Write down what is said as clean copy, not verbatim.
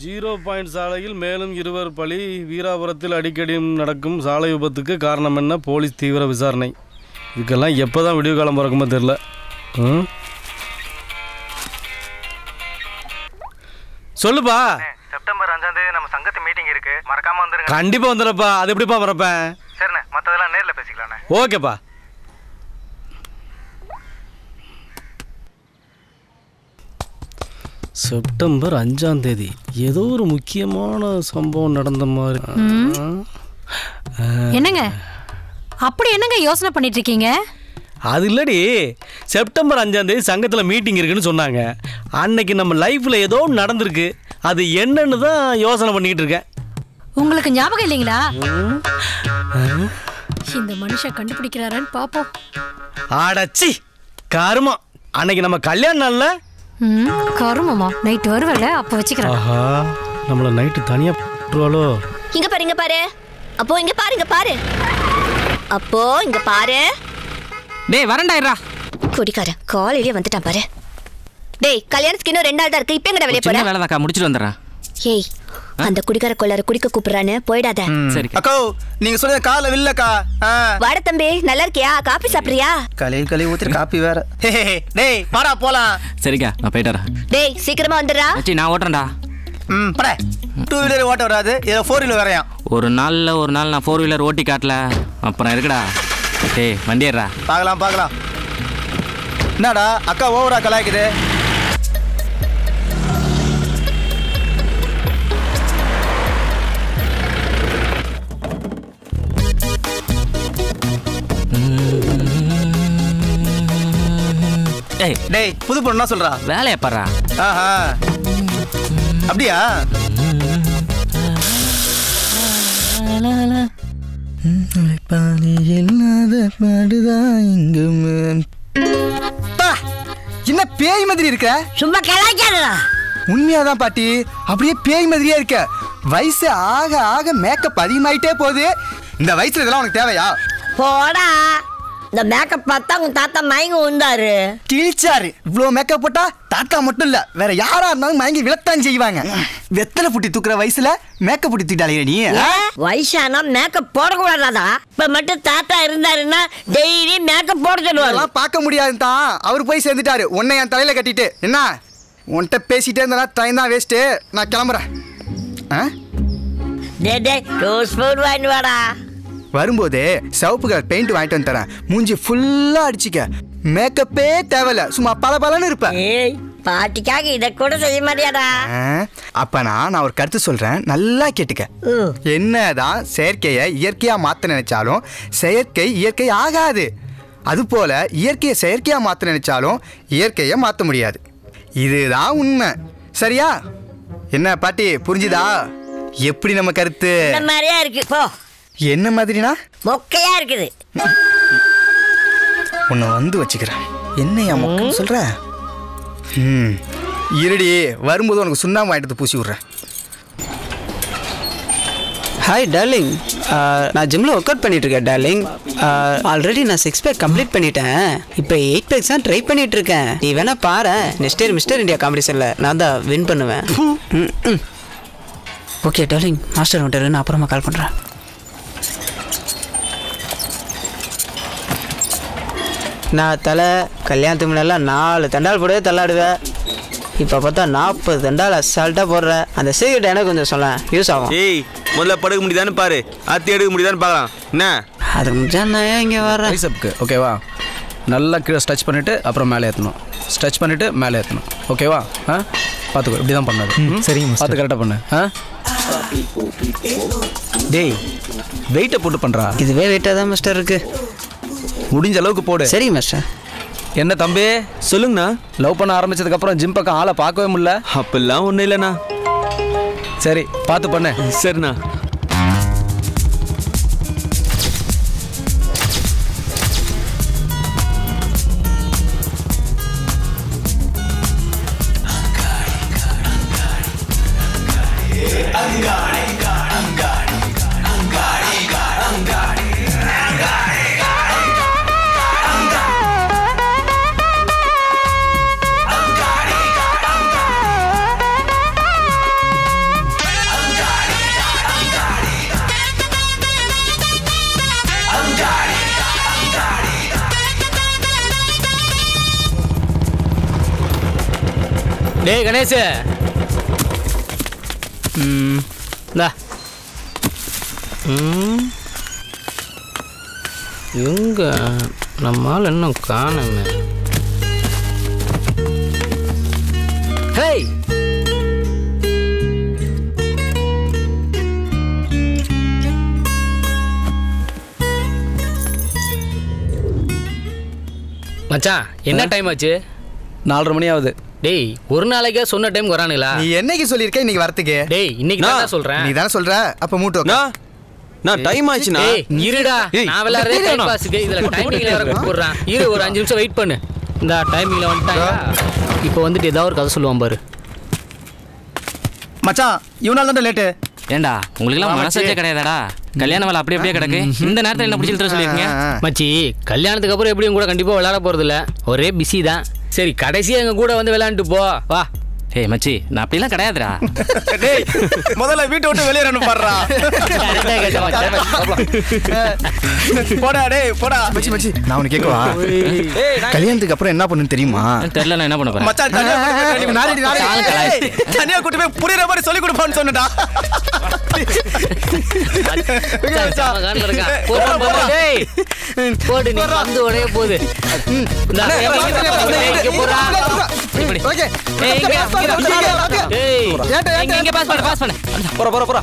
0 point சாலையில் மேலும் 20 பலி. வீராபுரத்தில் அடிக்கடி நடக்கும் சாலை விபத்துக்கு காரணம் என்ன? போலீஸ் தீவிர விசாரணை. இதுக்கெல்லாம் எப்போ தான் விடிவு காலம் பிறக்குமோ தெரில. சொல்லுப்பா. செப்டம்பர் 5ஆம் தேதி நம்ம சங்கத்து மீட்டிங் இருக்கு, மறக்காம வந்துருங்க. கண்டிப்பா வந்துடுறப்பா. அது எப்படிப்பா மறப்பேன்? சரிண்ணே, மற்றதெல்லாம் நேரில் பேசிக்கலாண்ணே. ஓகேப்பா. செப்டம்பர் 5ஆம் தேதி ஏதோ ஒரு முக்கியமான சம்பவம் நடந்த மாதிரி. என்னங்க அப்படி என்னங்க யோசனை பண்ணிட்டு இருக்கீங்க? அது இல்லடி, செப்டம்பர் 5ஆம் தேதி சங்கத்தில் மீட்டிங் இருக்குன்னு சொன்னாங்க. அன்னைக்கு நம்ம லைஃப்பில் ஏதோ நடந்திருக்கு. அது என்னன்னு தான் யோசனை பண்ணிக்கிட்டு இருக்கேன். உங்களுக்கு ஞாபகம் இல்லைங்களா? இந்த மனுஷன் கண்டுபிடிக்கிறாரான்னு பாப்போம். ஆடச்சி கருமம். அன்னைக்கு நம்ம கல்யாண நாள்ல. கருமமா? நைட்டு வருவல, அப்ப வச்சுக்கிறேன். ஆஹா, நம்மள நைட்டு தனியா போட்டுருவாளோ? இங்க பாரு, இங்க பாரு. அப்போ இங்க பாரு, இங்க பாரு. அப்போ இங்க பாரு. டேய் வரண்டாயிரா. குடிக்காரன் காலையிலே வந்துட்டான் பாரு. டேய், கல்யாணத்துக்கு இன்னும் 2 நாள் தான் இருக்கு. இப்போ எங்கடா வெளிய போற? சின்ன வேலை தான், முடிச்சிட்டு வந்துறேன். ஏய், அந்த குடிகார கொள்ளார குடிக்க கூப்பிடுறானே, போய்டாத. சரி அக்கா, நீங்க சொல்றது கால வில்லக்கா. வாட தம்பி, நல்லா இருக்கியா? காபி சாப்பிடுறியா? கலை ஊத்தி காப்பி வேற. டேய் வாடா போலாம். சரிக்கா, நான் போயிட்டு வரேன். டேய் சீக்கிரமா வந்துடுறா. நான் ஓட்டுறேன்டா. பட 2 வீலர் ஓட்ட வராது, இதுல 4 வீலர் வரையாம். ஒரு நாள் நான் 4 வீலர் ஓட்டி காட்டல, அப்புறம் இருக்குடா. டேய் வண்டி ஏறா. பார்க்கலாம். என்னடா அக்கா ஓவரா கலாய்க்குது? டேய் புது பொண்ணு சொல்றா, வேலையை பாரு. ஆஹா அப்படியா? என்ன பேய் மாதிரி இருக்க? சும்மா கலாய்க்காதடா. உண்மையாதான் பாட்டி, அப்படியே பேய் மாதிரியே இருக்க. வயசு ஆக ஆக மேக்கப் அதிகமாயிட்டே போகுது. இந்த வயசுல இதெல்லாம் உனக்கு தேவையா? போடா, இந்த மேக்கப் பார்த்தா உங்க தாத்தா மயங்கி விழுந்தாரு. கிழிச்சாரு. இவ்வளோ மேக்கப் போட்டா தாத்தா மட்டும் இல்ல, வேற யாரா இருந்தாலும் மயங்கி விழத்தான் செய்வாங்க. வெத்தலை புட்டி தூக்குற வயசுல மேக்கப் புட்டி தூக்கிட்டாலே நீ. வயசானா மேக்கப் போடக்கூடாதா? இப்ப மட்டும் தாத்தா இருந்தாருன்னா டெய்லி மேக்கப் போட சொல்லுவாங்க. பார்க்க முடியாது தான், அவர் போய் சேர்ந்துட்டாரு. உன்னை என் தலையில கட்டிட்டு. என்ன உன்கிட்ட பேசிட்டே இருந்தா டைம் தான் வேஸ்ட்டு. நான் கிளம்புறேன். வாடா. வரும்போது சிவப்பு கலர் பெயிண்ட் வாங்கிட்டு வந்து தரேன். மூஞ்சி ஃபுல்லா அடிச்சுக்க. மேக்கப்பே தேவையில்ல, சும்மா பலன்னு இருப்ப. பாட்டிக்காக இத கூட செய்ய மாட்டியாடா? அப்ப நான் ஒரு கருத்து சொல்றேன், நல்லா கேட்டுக்க. என்னதான் செயற்கையை இயற்கையா மாத்த நினைச்சாலும் செயற்கை இயற்கை ஆகாது. அது போல இயற்கையை செயற்கையா மாத்த நினைச்சாலும் இயற்கையை மாத்த முடியாது. இதுதான் உண்மை. சரியா? என்ன பாட்டி, புரிஞ்சுதா? எப்படி நம்ம கருத்து? மாதிரியா இருக்கு. போ. என்ன மாதிரினா? மொக்கையா இருக்குது. உன்னை வந்து வச்சுக்கிறேன். என்னையா மொக்க சொல்ற? இருடி, வரும்போது உனக்கு சுண்ணாம்பு வாங்கிட்டு பூசி விட்றேன். ஹாய் டார்லிங், நான் ஜிம்மில் ஒர்க் அவுட் பண்ணிகிட்ருக்கேன் டார்லிங். ஆல்ரெடி நான் 6 பேக் கம்ப்ளீட் பண்ணிட்டேன். இப்போ 8 பேக்ஸ் தான் ட்ரை பண்ணிகிட்ருக்கேன். நீ வேணா பாரு, நெக்ஸ்ட் இயர் மிஸ்டர் இந்தியா காம்படிஷனில் நான் தான் வின் பண்ணுவேன். ஓகே டார்லிங், மாஸ்டர் வந்துட்டாரு, நான் அப்புறமா கால் பண்ணுறேன். நான் தலை கல்யாணத்துக்கு முன்னெல்லாம் 4 தண்டால் போடவே தள்ளாடுவேன். இப்போ பார்த்தா 40 தண்டால் அசால்ட்டாக போடுறேன். அந்த சீக்கிரம் எனக்கு கொஞ்சம் சொல்ல யூஸ் ஆகும். ஏய், முதல்ல படுக்க முடியுதான்னு பாரு, அத்தி எடுக்க முடியுதான்னு பார்க்கலாம். என்ன அது முடிஞ்சா நான் இங்கே வரேன். ரைசப்க்கு ஓகேவா? நல்லா கீழே ஸ்ட்ரெச் பண்ணிவிட்டு அப்புறம் மேலே ஏற்றணும். ஸ்ட்ரெச் பண்ணிவிட்டு மேலே ஏற்றணும். ஓகேவா? பார்த்துக்கோ, இப்படி தான் பண்ணாது. சரிங்க, பார்த்து கரெக்டாக பண்ணு. டேய், வெயிட்டை போட்டு பண்ணுறா. இதுவே வெயிட்டாக தான் மிஸ்டர் இருக்குது. முடிஞ்ச அளவுக்கு போடு. சரி மிஸ்டர். என்ன தம்பி சொல்லுங்கண்ணா. லவ் பண்ண ஆரம்பிச்சதுக்கப்புறம் ஜிம் பக்கம் ஆளை பார்க்கவே முடியல. அப்படிலாம் ஒன்றும் இல்லைண்ணா. சரி, பார்த்து பண்ணு. சரிண்ணா. டேய் கணேஷ் இந்தா எங்க நம்மால் இன்னும் காணுமே. ஹேய் மச்சான் என்ன டைம் ஆச்சு? 4:30 மணி ஆகுது. டேய் ஒரு நாளைக்கே சொன்ன டைம் வரானுங்களா? நீ என்னைக்கு சொல்லியிருக்க இன்னைக்கு வரத்துக்கு? டேய் இன்னைக்கு தான் சொல்றேன். நீ தானே சொல்ற, அப்ப மூட்டு நான் டைம் ஆச்சுனா. டேய் இருடா, நான் விளையாடுற டைம் பாஸ்க்கு இதுல டைமிங்ல வர கூப்பிடுறான். இரு ஒரு 5 நிமிஷம் வெயிட் பண்ணு. இந்த டைமிங்ல வந்துட்டாங்க. இப்போ வந்துட்டு ஏதாவது ஒரு கதை சொல்லுவான் பாரு. மச்சான் இவனால தான் லேட்டு. ஏண்டா உங்களுக்குலாம் மனசாச்சே கிடையாதாடா? கல்யாண வேலை அப்படியே கிடக்கு. இந்த நேரத்தில் என்ன பிடிச்சிட்டு சொல்லியிருக்கீங்க? மச்சி கல்யாணத்துக்கு அப்புறம் எப்படியும் கூட கண்டிப்பா விளையாட போறது இல்ல, ஒரே பிஸி தான். சரி கடைசியா எங்க கூட வந்து விளையாண்டுட்டு போ வா. ஏய் மச்சி நான் அப்படிலாம் கிடையாதுடா. டேய் முதல்ல வீட்டை விட்டு வெளியே பாடுறா. போடா டேய் போடா. மச்சி மச்சி நான் உனக்கு கேட்கவா? கல்யாணத்துக்கு அப்புறம் என்ன பண்ணுன்னு தெரியுமா? தெரியல நான் என்ன பண்ண போறேன். மச்சான் தனியா கூட்டி போய் புரியுற மாதிரி சொல்லி கொடுப்பான்னு சொன்னடா. போடு நீ வந்து உடைய போகுது. ஓகே பாஸ் பண்ண போற